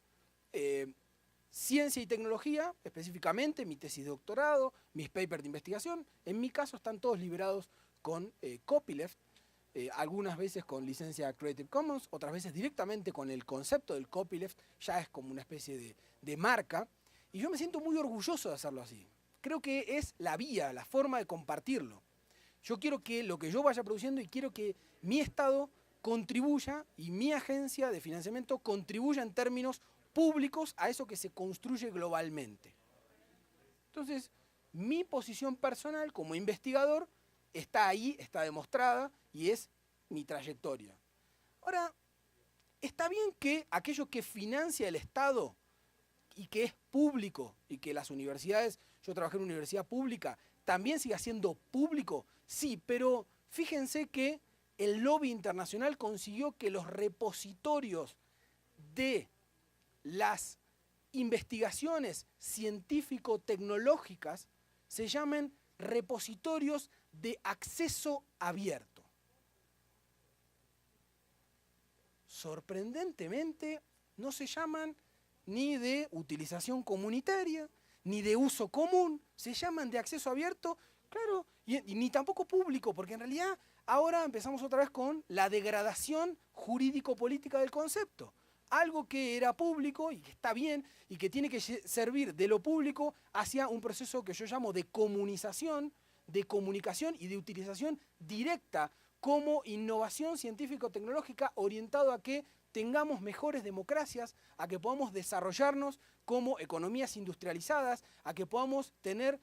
ciencia y tecnología, específicamente mi tesis de doctorado, mis papers de investigación, en mi caso están todos liberados con copyleft, algunas veces con licencia Creative Commons, otras veces directamente con el concepto del copyleft, ya es como una especie de marca, y yo me siento muy orgulloso de hacerlo así. Creo que es la vía, la forma de compartirlo. Yo quiero que lo que yo vaya produciendo y quiero que mi Estado contribuya y mi agencia de financiamiento contribuya en términos públicos a eso que se construye globalmente. Entonces, mi posición personal como investigador está ahí, está demostrada y es mi trayectoria. Ahora, está bien que aquello que financia el Estado y que es público y que las universidades, yo trabajé en una universidad pública, también siga siendo público, sí, pero fíjense que el lobby internacional consiguió que los repositorios de las investigaciones científico-tecnológicas se llamen repositorios de acceso abierto. Sorprendentemente, no se llaman ni de utilización comunitaria, ni de uso común, se llaman de acceso abierto, claro, y ni tampoco público, porque en realidad ahora empezamos otra vez con la degradación jurídico-política del concepto. Algo que era público y que está bien y que tiene que servir de lo público hacia un proceso que yo llamo de comunización, de comunicación y de utilización directa como innovación científico-tecnológica orientado a que tengamos mejores democracias, a que podamos desarrollarnos como economías industrializadas, a que podamos tener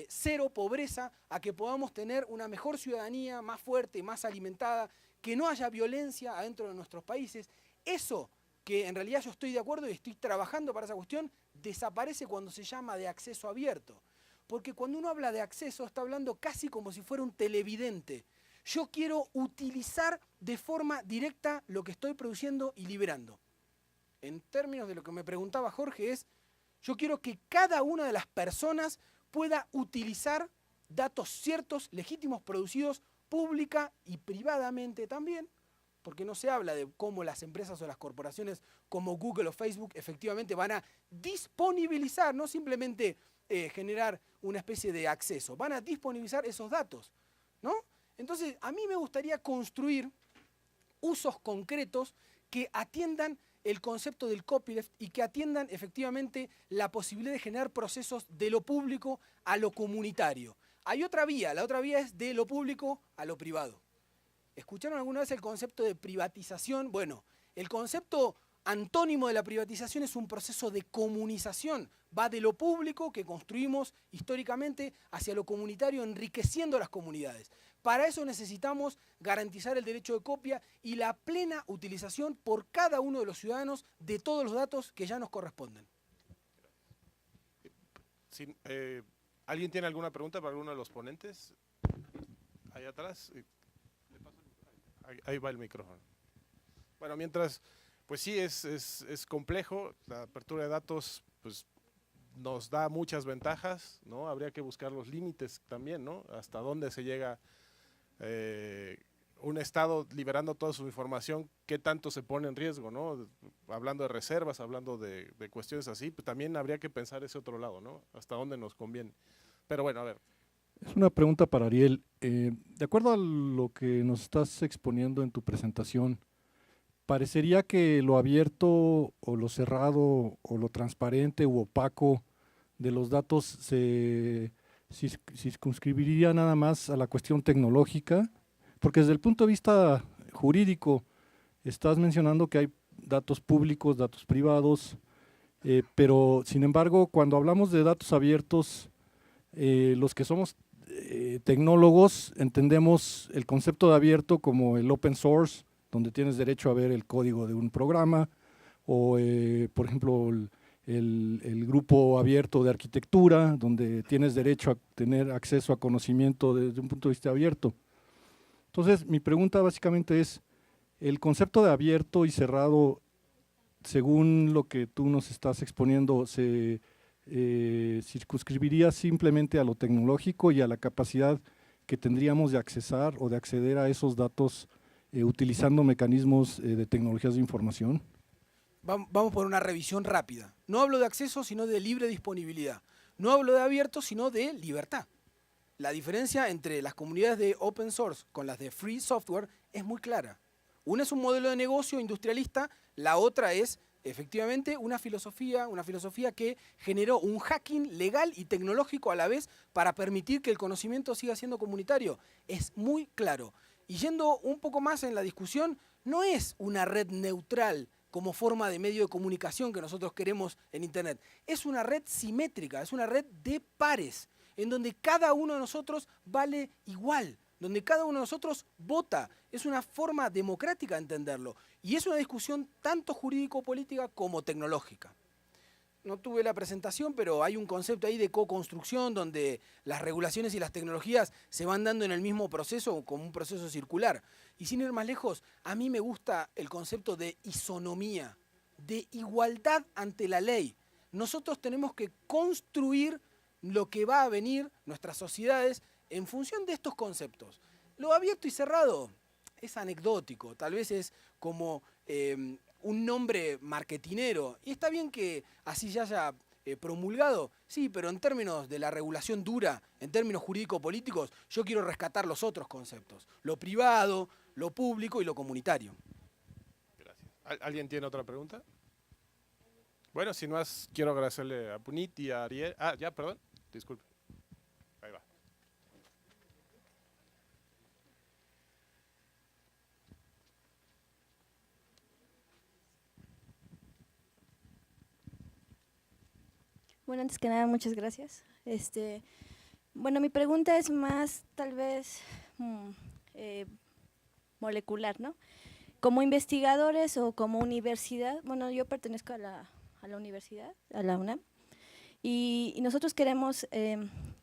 cero pobreza, a que podamos tener una mejor ciudadanía más fuerte, más alimentada, que no haya violencia adentro de nuestros países. Eso que en realidad yo estoy de acuerdo y estoy trabajando para esa cuestión, desaparece cuando se llama de acceso abierto. Porque cuando uno habla de acceso está hablando casi como si fuera un televidente. Yo quiero utilizar de forma directa lo que estoy produciendo y liberando. En términos de lo que me preguntaba Jorge es, yo quiero que cada una de las personas pueda utilizar datos ciertos, legítimos, producidos pública y privadamente también, porque no se habla de cómo las empresas o las corporaciones como Google o Facebook efectivamente van a disponibilizar, no simplemente generar una especie de acceso, van a disponibilizar esos datos, ¿no? Entonces, a mí me gustaría construir usos concretos que atiendan el concepto del copyleft y que atiendan efectivamente la posibilidad de generar procesos de lo público a lo comunitario. Hay otra vía, la otra vía es de lo público a lo privado. ¿Escucharon alguna vez el concepto de privatización? Bueno, el concepto antónimo de la privatización es un proceso de comunización. Va de lo público que construimos históricamente hacia lo comunitario, enriqueciendo las comunidades. Para eso necesitamos garantizar el derecho de copia y la plena utilización por cada uno de los ciudadanos de todos los datos que ya nos corresponden. Sí, ¿alguien tiene alguna pregunta para alguno de los ponentes? Ahí atrás. Ahí va el micrófono. Bueno, mientras, pues sí, es complejo. La apertura de datos pues, nos da muchas ventajas, ¿no? Habría que buscar los límites también, ¿no? Hasta dónde se llega un Estado liberando toda su información, qué tanto se pone en riesgo, ¿no? Hablando de reservas, hablando de cuestiones así, pues también habría que pensar ese otro lado, ¿no? Hasta dónde nos conviene. Pero bueno, a ver. Es una pregunta para Ariel. De acuerdo a lo que nos estás exponiendo en tu presentación, parecería que lo abierto o lo cerrado o lo transparente u opaco de los datos se circunscribiría nada más a la cuestión tecnológica, porque desde el punto de vista jurídico estás mencionando que hay datos públicos, datos privados, pero sin embargo cuando hablamos de datos abiertos, los que somos tecnólogos entendemos el concepto de abierto como el open source, donde tienes derecho a ver el código de un programa, o por ejemplo el grupo abierto de arquitectura, donde tienes derecho a tener acceso a conocimiento desde un punto de vista abierto. Entonces, mi pregunta básicamente es, el concepto de abierto y cerrado, según lo que tú nos estás exponiendo, ¿se circunscribiría simplemente a lo tecnológico y a la capacidad que tendríamos de accesar o de acceder a esos datos utilizando mecanismos de tecnologías de información? Vamos por una revisión rápida. No hablo de acceso, sino de libre disponibilidad. No hablo de abierto, sino de libertad. La diferencia entre las comunidades de open source con las de free software es muy clara. Una es un modelo de negocio industrialista, la otra es efectivamente una filosofía que generó un hacking legal y tecnológico a la vez para permitir que el conocimiento siga siendo comunitario. Es muy claro. Y yendo un poco más en la discusión, no es una red neutral como forma de medio de comunicación que nosotros queremos en Internet. Es una red simétrica, es una red de pares, en donde cada uno de nosotros vale igual, donde cada uno de nosotros vota. Es una forma democrática de entenderlo. Y es una discusión tanto jurídico-política como tecnológica. No tuve la presentación, pero hay un concepto ahí de co-construcción donde las regulaciones y las tecnologías se van dando en el mismo proceso, como un proceso circular. Y sin ir más lejos, a mí me gusta el concepto de isonomía, de igualdad ante la ley. Nosotros tenemos que construir lo que va a venir, nuestras sociedades, en función de estos conceptos. Lo abierto y cerrado es anecdótico, tal vez es como un nombre marketinero, y está bien que así ya haya promulgado, sí, pero en términos de la regulación dura, en términos jurídico-políticos, yo quiero rescatar los otros conceptos, lo privado, lo público y lo comunitario. Gracias. ¿Alguien tiene otra pregunta? Bueno, sin más, quiero agradecerle a Punit y a Ariel. Ah, ya, perdón, disculpe. Ahí va. Bueno, antes que nada, muchas gracias. Bueno, mi pregunta es más, tal vez, molecular, ¿no? Como investigadores o como universidad, bueno, yo pertenezco a la universidad, a la UNAM, y nosotros queremos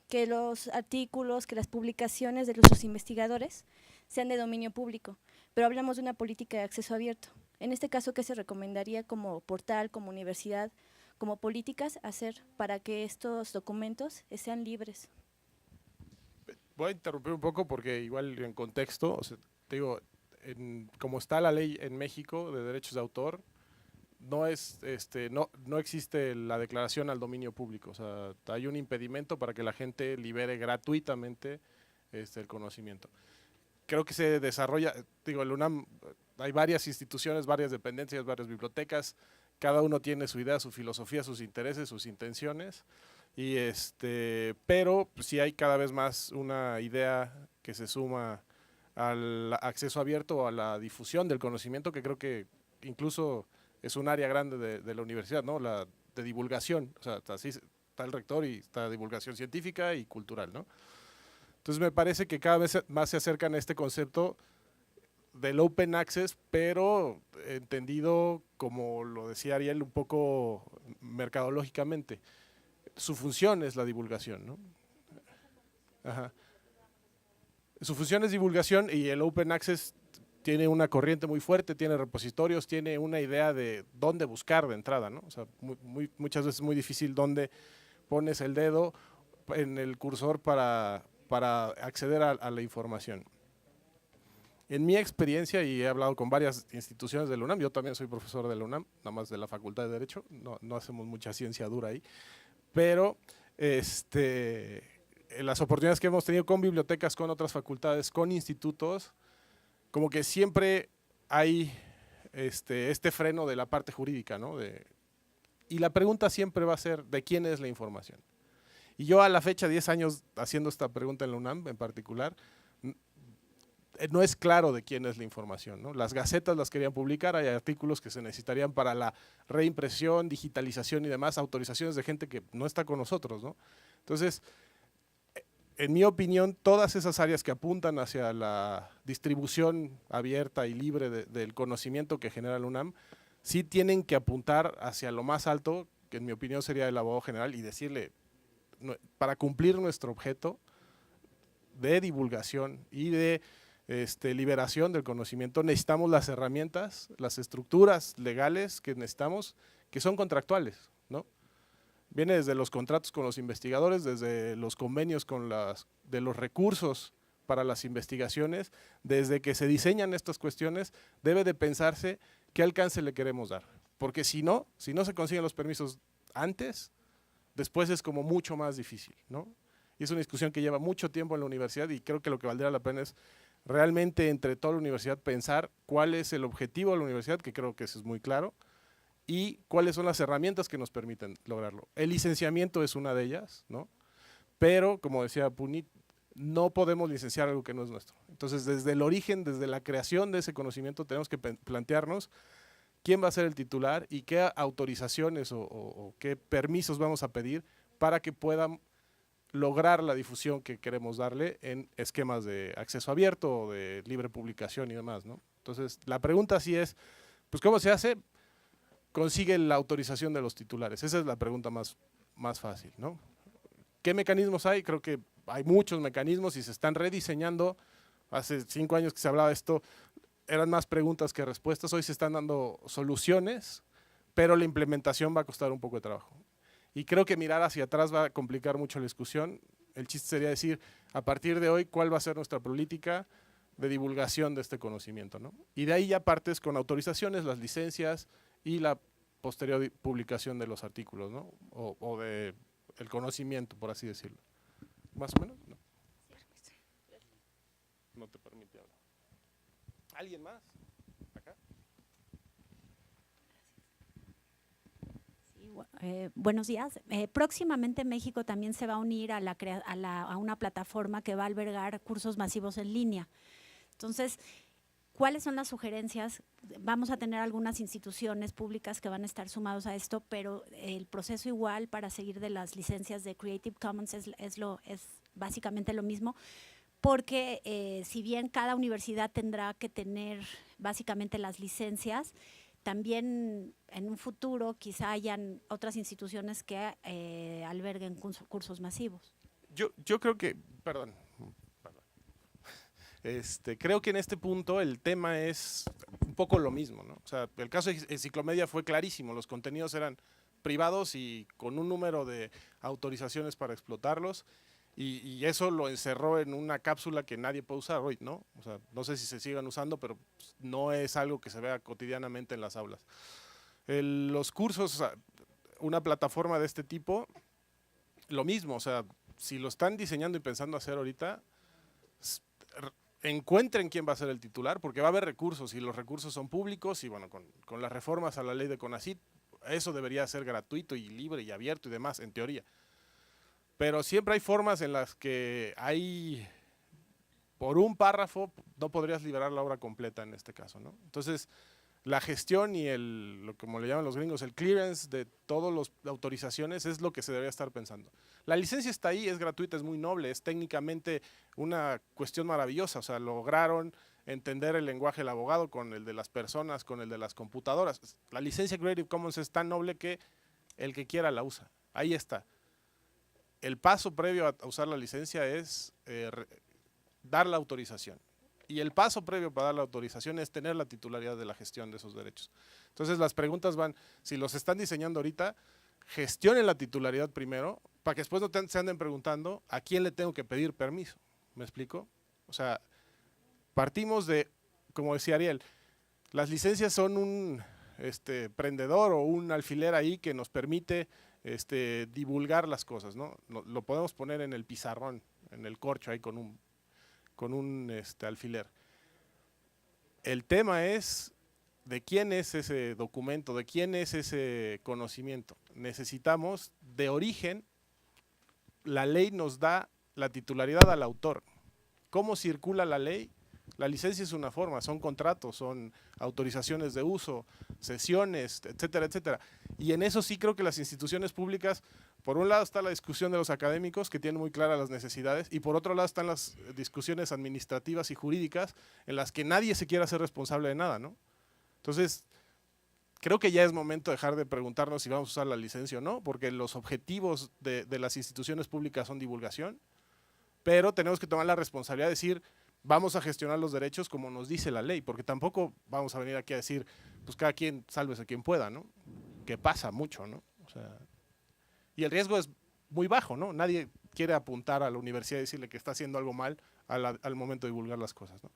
que los artículos, que las publicaciones de los investigadores sean de dominio público, pero hablamos de una política de acceso abierto. En este caso, ¿qué se recomendaría como portal, como universidad, como políticas hacer para que estos documentos sean libres? Voy a interrumpir un poco porque igual en contexto, o sea, te digo, como está la ley en México de derechos de autor, no existe la declaración al dominio público, o sea, hay un impedimento para que la gente libere gratuitamente el conocimiento. Creo que se desarrolla, digo, el UNAM, hay varias instituciones, varias dependencias, varias bibliotecas, cada uno tiene su idea, su filosofía, sus intereses, sus intenciones, y pero sí hay cada vez más una idea que se suma al acceso abierto o a la difusión del conocimiento, que creo que incluso es un área grande de la universidad, ¿no? La de divulgación, o sea, así está el rector y está divulgación científica y cultural, ¿no? Entonces me parece que cada vez más se acercan a este concepto del open access, pero entendido, como lo decía Ariel, un poco mercadológicamente. Su función es la divulgación, ¿no? Ajá. Su función es divulgación y el open access tiene una corriente muy fuerte, tiene repositorios, tiene una idea de dónde buscar de entrada, ¿no? O sea, muchas veces es muy difícil dónde pones el dedo en el cursor para acceder a la información. En mi experiencia, y he hablado con varias instituciones de la UNAM, yo también soy profesor de la UNAM, nada más de la Facultad de Derecho, no hacemos mucha ciencia dura ahí, pero las oportunidades que hemos tenido con bibliotecas, con otras facultades, con institutos, como que siempre hay este freno de la parte jurídica, ¿no? Y la pregunta siempre va a ser, ¿de quién es la información? Y yo a la fecha, 10 años haciendo esta pregunta en la UNAM en particular, no es claro de quién es la información, ¿no? Las gacetas las querían publicar, hay artículos que se necesitarían para la reimpresión, digitalización y demás, autorizaciones de gente que no está con nosotros, ¿no? Entonces, en mi opinión, todas esas áreas que apuntan hacia la distribución abierta y libre del conocimiento que genera la UNAM, sí tienen que apuntar hacia lo más alto, que en mi opinión sería el abogado general, y decirle, para cumplir nuestro objeto de divulgación y de liberación del conocimiento, necesitamos las herramientas, las estructuras legales que necesitamos, que son contractuales, ¿no? Viene desde los contratos con los investigadores, desde los convenios de los recursos para las investigaciones, desde que se diseñan estas cuestiones, debe de pensarse qué alcance le queremos dar. Porque si no se consiguen los permisos antes, después es como mucho más difícil, ¿no? Y es una discusión que lleva mucho tiempo en la universidad y creo que lo que valdría la pena es realmente entre toda la universidad pensar cuál es el objetivo de la universidad, que creo que eso es muy claro, y cuáles son las herramientas que nos permiten lograrlo. El licenciamiento es una de ellas, ¿no? Pero, como decía Punit, no podemos licenciar algo que no es nuestro. Entonces, desde el origen, desde la creación de ese conocimiento, tenemos que plantearnos quién va a ser el titular y qué autorizaciones o qué permisos vamos a pedir para que puedan lograr la difusión que queremos darle en esquemas de acceso abierto o de libre publicación y demás, ¿no? Entonces, la pregunta sí es, pues, ¿cómo se hace? Consigue la autorización de los titulares. Esa es la pregunta más fácil, ¿no? ¿Qué mecanismos hay? Creo que hay muchos mecanismos y se están rediseñando. Hace 5 años que se hablaba de esto, eran más preguntas que respuestas. Hoy se están dando soluciones, pero la implementación va a costar un poco de trabajo. Y creo que mirar hacia atrás va a complicar mucho la discusión. El chiste sería decir, a partir de hoy, ¿cuál va a ser nuestra política de divulgación de este conocimiento, ¿no? Y de ahí ya partes con autorizaciones, las licencias y la posterior publicación de los artículos, ¿no? O de el conocimiento, por así decirlo. ¿Más o menos? No, no te permite hablar. ¿Alguien más? ¿Acá? Buenos días. Próximamente México también se va a unir a una plataforma que va a albergar cursos masivos en línea. Entonces, ¿cuáles son las sugerencias? Vamos a tener algunas instituciones públicas que van a estar sumados a esto, pero el proceso igual para seguir de las licencias de Creative Commons es básicamente lo mismo, porque si bien cada universidad tendrá que tener básicamente las licencias, también en un futuro quizá hayan otras instituciones que alberguen cursos masivos. Yo creo que, perdón. Creo que en este punto el tema es un poco lo mismo, ¿no? O sea, el caso de Enciclomedia fue clarísimo, los contenidos eran privados y con un número de autorizaciones para explotarlos, y eso lo encerró en una cápsula que nadie puede usar hoy, ¿no? O sea, no sé si se sigan usando, pero no es algo que se vea cotidianamente en las aulas. Los cursos, una plataforma de este tipo, lo mismo, o sea, si lo están diseñando y pensando hacer ahorita, encuentren quién va a ser el titular, porque va a haber recursos y los recursos son públicos y bueno, con las reformas a la ley de CONACYT, eso debería ser gratuito y libre y abierto y demás, en teoría. Pero siempre hay formas en las que hay, por un párrafo, no podrías liberar la obra completa en este caso, ¿no? Entonces, la gestión y lo como le llaman los gringos, el clearance de todas las autorizaciones es lo que se debería estar pensando. La licencia está ahí, es gratuita, es muy noble, es técnicamente una cuestión maravillosa, o sea, lograron entender el lenguaje del abogado con el de las personas, con el de las computadoras. La licencia Creative Commons es tan noble que el que quiera la usa, ahí está. El paso previo a usar la licencia es dar la autorización. Y el paso previo para dar la autorización es tener la titularidad de la gestión de esos derechos. Entonces las preguntas van, si los están diseñando ahorita, gestionen la titularidad primero, para que después no se anden preguntando a quién le tengo que pedir permiso. ¿Me explico? O sea, partimos de, como decía Ariel, las licencias son un prendedor o un alfiler ahí que nos permite divulgar las cosas, ¿no? Lo podemos poner en el pizarrón, en el corcho ahí con un alfiler. El tema es de quién es ese documento, de quién es ese conocimiento. Necesitamos, de origen, la ley nos da la titularidad al autor. ¿Cómo circula la ley? La licencia es una forma, son contratos, son autorizaciones de uso, sesiones, etcétera, etcétera. Y en eso sí creo que las instituciones públicas, por un lado está la discusión de los académicos que tienen muy claras las necesidades y por otro lado están las discusiones administrativas y jurídicas en las que nadie se quiere hacer responsable de nada, ¿no? Entonces, creo que ya es momento de dejar de preguntarnos si vamos a usar la licencia o no, porque los objetivos de las instituciones públicas son divulgación, pero tenemos que tomar la responsabilidad de decir, vamos a gestionar los derechos como nos dice la ley, porque tampoco vamos a venir aquí a decir, pues cada quien sálvese quien pueda, ¿no? Que pasa mucho, ¿no? O sea, y el riesgo es muy bajo, ¿no? Nadie quiere apuntar a la universidad y decirle que está haciendo algo mal al momento de divulgar las cosas, ¿no?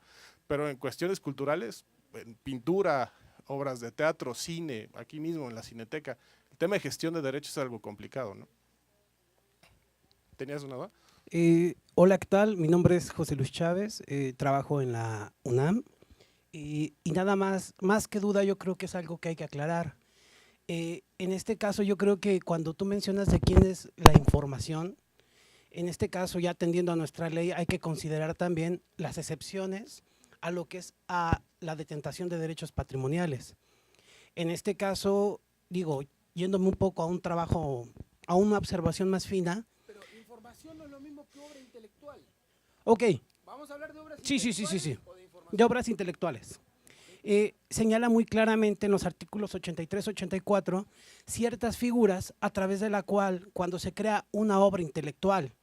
Pero en cuestiones culturales, en pintura, obras de teatro, cine, aquí mismo en la Cineteca, el tema de gestión de derechos es algo complicado, ¿no? ¿Tenías una duda? Hola, ¿qué tal? Mi nombre es José Luis Chávez, trabajo en la UNAM y nada más que duda yo creo que es algo que hay que aclarar. En este caso yo creo que cuando tú mencionas de quién es la información, en este caso ya atendiendo a nuestra ley hay que considerar también las excepciones a lo que es a la detentación de derechos patrimoniales. En este caso, digo, yéndome un poco a un trabajo, a una observación más fina. Pero información no es lo mismo que obra intelectual. Ok. ¿Vamos a hablar de obras Sí. intelectuales o de información? De obras intelectuales. Señala muy claramente en los artículos 83, 84 ciertas figuras a través de la cual cuando se crea una obra intelectual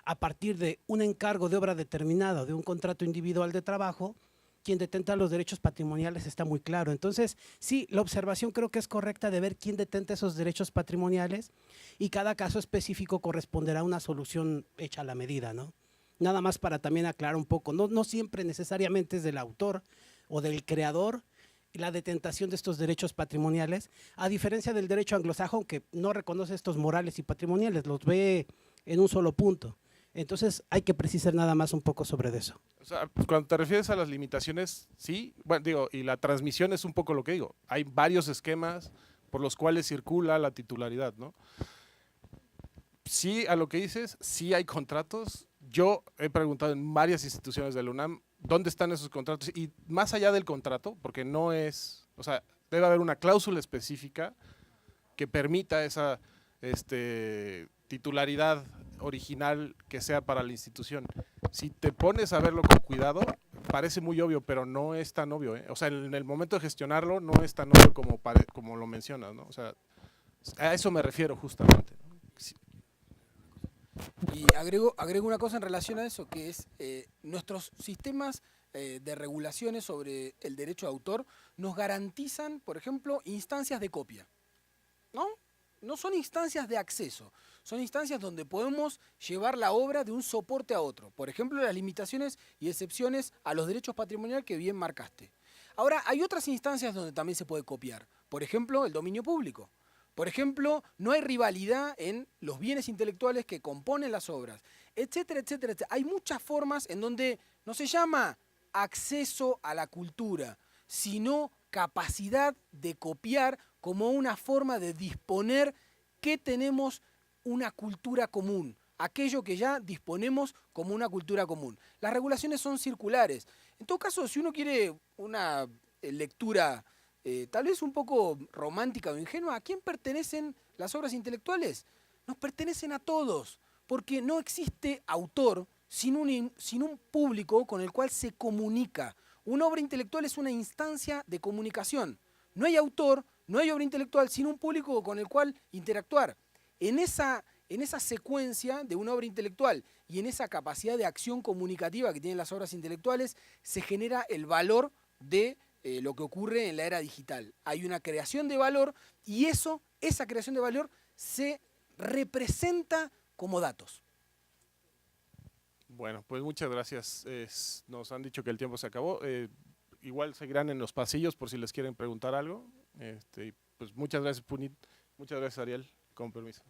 a partir de un encargo de obra determinada o de un contrato individual de trabajo, quien detenta los derechos patrimoniales está muy claro. Entonces, sí, la observación creo que es correcta de ver quién detenta esos derechos patrimoniales y cada caso específico corresponderá a una solución hecha a la medida, ¿no? Nada más para también aclarar un poco, no siempre necesariamente es del autor o del creador la detentación de estos derechos patrimoniales, a diferencia del derecho anglosajón que no reconoce estos morales y patrimoniales, los ve en un solo punto. Entonces hay que precisar nada más un poco sobre eso. O sea, pues cuando te refieres a las limitaciones, sí, bueno, digo, y la transmisión es un poco lo que digo. Hay varios esquemas por los cuales circula la titularidad, ¿no? Sí, a lo que dices, sí hay contratos. Yo he preguntado en varias instituciones de la UNAM, ¿dónde están esos contratos? Y más allá del contrato, porque no es, o sea, debe haber una cláusula específica que permita esa titularidad original que sea para la institución. Si te pones a verlo con cuidado, parece muy obvio, pero no es tan obvio, ¿eh? O sea, en el momento de gestionarlo no es tan obvio como lo mencionas, ¿no? O sea, a eso me refiero justamente, ¿no? Sí. Y agrego una cosa en relación a eso, que es nuestros sistemas de regulaciones sobre el derecho de autor nos garantizan, por ejemplo, instancias de copia, ¿no? No son instancias de acceso, son instancias donde podemos llevar la obra de un soporte a otro. Por ejemplo, las limitaciones y excepciones a los derechos patrimoniales que bien marcaste. Ahora, hay otras instancias donde también se puede copiar. Por ejemplo, el dominio público. Por ejemplo, no hay rivalidad en los bienes intelectuales que componen las obras, etcétera, etcétera, etcétera. Hay muchas formas en donde no se llama acceso a la cultura, sino capacidad de copiar como una forma de disponer que tenemos una cultura común, aquello que ya disponemos como una cultura común. Las regulaciones son circulares. En todo caso, si uno quiere una lectura tal vez un poco romántica o ingenua, ¿a quién pertenecen las obras intelectuales? Nos pertenecen a todos, porque no existe autor sin un público con el cual se comunica. Una obra intelectual es una instancia de comunicación. No hay autor, no hay obra intelectual sin un público con el cual interactuar. En esa secuencia de una obra intelectual y en esa capacidad de acción comunicativa que tienen las obras intelectuales, se genera el valor de lo que ocurre en la era digital. Hay una creación de valor y esa creación de valor se representa como datos. Bueno, pues muchas gracias. Nos han dicho que el tiempo se acabó. Igual seguirán en los pasillos por si les quieren preguntar algo. Pues muchas gracias, Punit. Muchas gracias, Ariel. Con permiso.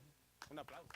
Un aplauso.